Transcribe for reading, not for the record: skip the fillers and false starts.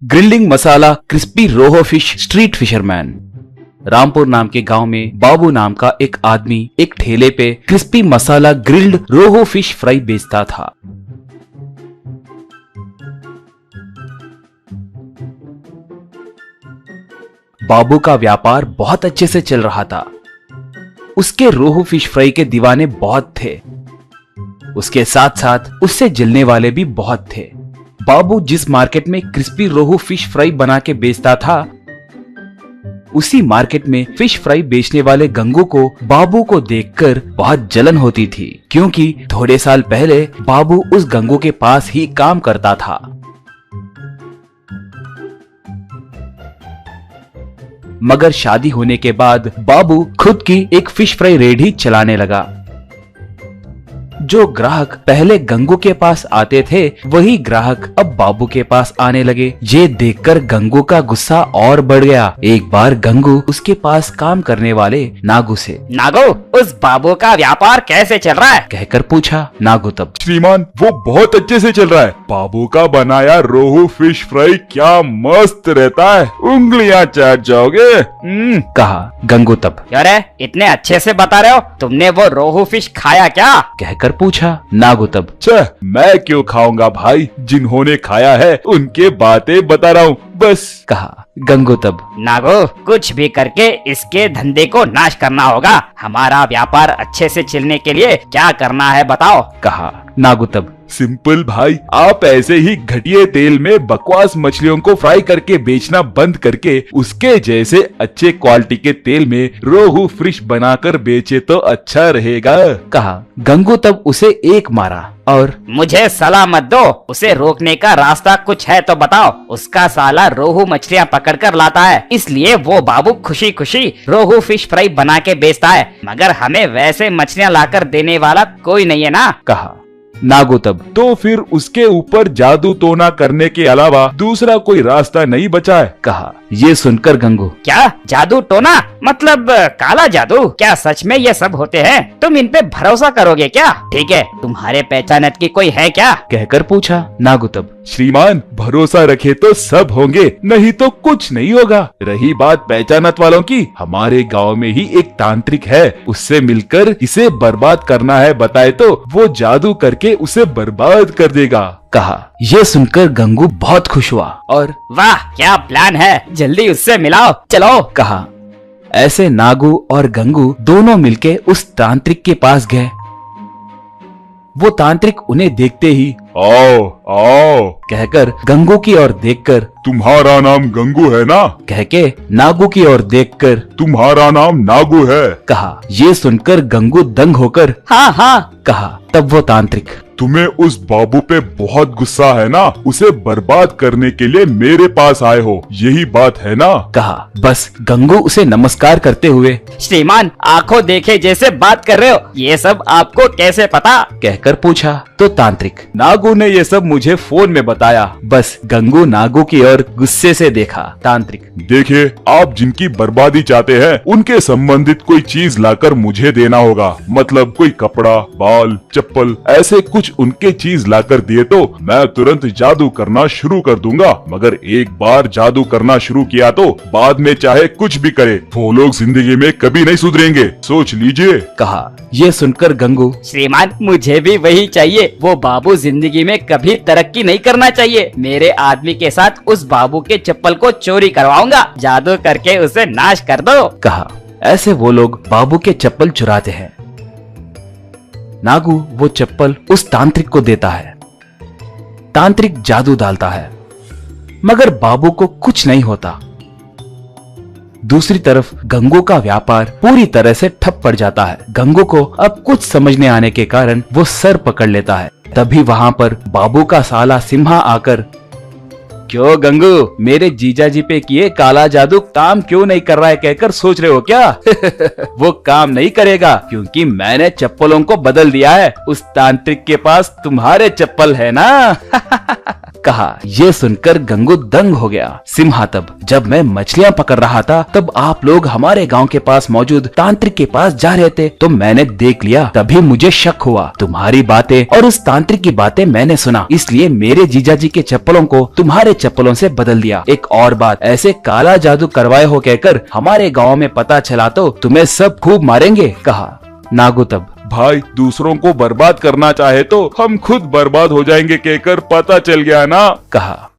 ग्रिल्डिंग मसाला crispy रोहू fish street fisherman. Rampur नाम के गांव में बाबू नाम का एक आदमी एक ठेले पे क्रिस्पी मसाला ग्रिल्ड रोहू फिश फ्राई बेचता था। बाबू का व्यापार बहुत अच्छे से चल रहा था। उसके रोहू फिश फ्राई के दीवाने बहुत थे। उसके साथ साथ उससे जलने वाले भी बहुत थे। बाबू जिस मार्केट में क्रिस्पी रोहू फिश फ्राई बना के बेचता था, उसी मार्केट में फिश फ्राई बेचने वाले गंगू को बाबू को देखकर बहुत जलन होती थी, क्योंकि थोड़े साल पहले बाबू उस गंगू के पास ही काम करता था। मगर शादी होने के बाद बाबू खुद की एक फिश फ्राई रेडी चलाने लगा। जो ग्राहक पहले गंगू के पास आते थे, वही ग्राहक अब बाबू के पास आने लगे। ये देखकर गंगू का गुस्सा और बढ़ गया। एक बार गंगू उसके पास काम करने वाले नागू से, नागू, उस बाबू का व्यापार कैसे चल रहा है? कहकर पूछा। नागू तब, श्रीमान, वो बहुत अच्छे से चल रहा है। बाबू का बनाया रोहू फिश फ्राई क्या मस्त रहता है, उंगलियां चाट जाओगे। कहा गंगू तब। अरे इतने अच्छे से बता रहे हो, तुमने वो रोहू फिश खाया क्या? कहकर पूछा। नागू तब, मैं क्यों खाऊंगा भाई, जिन्होंने खाया है उनके बातें बता रहा हूँ बस। कहा गंगू तब। नागू, कुछ भी करके इसके धंधे को नाश करना होगा। हमारा व्यापार अच्छे से चलने के लिए क्या करना है बताओ। कहा नागू तब। सिंपल भाई, आप ऐसे ही घटिया तेल में बकवास मछलियों को फ्राई करके बेचना बंद करके उसके जैसे अच्छे क्वालिटी के तेल में रोहू फिश बनाकर बेचे तो अच्छा रहेगा। कहा गंगू तब उसे एक मारा और, मुझे सलाह मत दो, उसे रोकने का रास्ता कुछ है तो बताओ। उसका साला रोहू मछलियाँ पकड़ कर लाता है, इसलिए वो बाबू खुशी खुशी रोहू फिश फ्राई बना के बेचता है, मगर हमें वैसे मछलियाँ लाकर देने वाला कोई नहीं है ना। कहा नागू तब। तो फिर उसके ऊपर जादू टोना करने के अलावा दूसरा कोई रास्ता नहीं बचा है। कहा ये सुनकर गंगू, क्या जादू टोना, मतलब काला जादू? क्या सच में ये सब होते हैं? तुम इन पे भरोसा करोगे क्या? ठीक है, तुम्हारे पहचानत की कोई है क्या? कहकर पूछा नागू तब। श्रीमान, भरोसा रखे तो सब होंगे, नहीं तो कुछ नहीं होगा। रही बात पहचानत वालों की, हमारे गांव में ही एक तांत्रिक है, उससे मिलकर इसे बर्बाद करना है बताए तो वो जादू करके उसे बर्बाद कर देगा। कहा ये सुनकर गंगू बहुत खुश हुआ और, वाह क्या प्लान है, जल्दी उससे मिलाओ, चलो। कहा ऐसे नागू और गंगू दोनों मिलके उस तांत्रिक के पास गए। वो तांत्रिक उन्हें देखते ही आओ आओ कहकर गंगू की ओर देखकर, तुम्हारा नाम गंगू है ना? कह के नागू की ओर देखकर, तुम्हारा नाम नागू है। कहा ये सुनकर गंगू दंग होकर, हाँ हाँ। कहा तब वो तांत्रिक, तुम्हें उस बाबू पे बहुत गुस्सा है ना, उसे बर्बाद करने के लिए मेरे पास आए हो, यही बात है ना? कहा बस गंगू उसे नमस्कार करते हुए, श्रीमान, आंखों देखे जैसे बात कर रहे हो, ये सब आपको कैसे पता? कहकर पूछा तो तांत्रिक, नागू ने ये सब मुझे फोन में बताया। बस गंगू नागू की ओर गुस्से से देखा। तांत्रिक, देखिए, आप जिनकी बर्बादी चाहते हैं उनके संबंधित कोई चीज लाकर मुझे देना होगा, मतलब कोई कपड़ा, बाल, चप्पल, ऐसे कुछ उनके चीज लाकर दिए तो मैं तुरंत जादू करना शुरू कर दूंगा। मगर एक बार जादू करना शुरू किया तो बाद में चाहे कुछ भी करे, वो लोग जिंदगी में कभी नहीं सुधरेंगे, सोच लीजिए। कहा ये सुनकर गंगू, श्रीमान, मुझे भी वही चाहिए। वो बाबू जिंदगी में कभी तरक्की नहीं करना चाहिए। मेरे आदमी के साथ उस बाबू के चप्पल को चोरी करवाऊंगा, जादू करके उसे नाश कर दो। कहा ऐसे वो लोग बाबू के चप्पल चुराते हैं। नागू वो चप्पल उस तांत्रिक को देता है। तांत्रिक जादू डालता है, मगर बाबू को कुछ नहीं होता। दूसरी तरफ गंगू का व्यापार पूरी तरह से ठप पड़ जाता है। गंगू को अब कुछ समझने आने के कारण वो सर पकड़ लेता है। तभी वहां पर बाबू का साला सिम्हा आकर, क्यों गंगू, मेरे जीजा जी पे किए काला जादू काम क्यों नहीं कर रहा है कहकर सोच रहे हो क्या? वो काम नहीं करेगा क्योंकि मैंने चप्पलों को बदल दिया है। उस तांत्रिक के पास तुम्हारे चप्पल है ना? कहा ये सुनकर गंगू दंग हो गया। सिम्हा तब, जब मैं मछलियां पकड़ रहा था तब आप लोग हमारे गांव के पास मौजूद तांत्रिक के पास जा रहे थे, तो मैंने देख लिया। तभी मुझे शक हुआ। तुम्हारी बातें और उस तांत्रिक की बातें मैंने सुना, इसलिए मेरे जीजाजी के चप्पलों को तुम्हारे चप्पलों से बदल दिया। एक और बात, ऐसे काला जादू करवाए हो कहकर हमारे गांव में पता चला तो तुम्हें सब खूब मारेंगे, कहा। नागू तब, भाई दूसरों को बर्बाद करना चाहे तो हम खुद बर्बाद हो जाएंगे कहकर पता चल गया ना, कहा।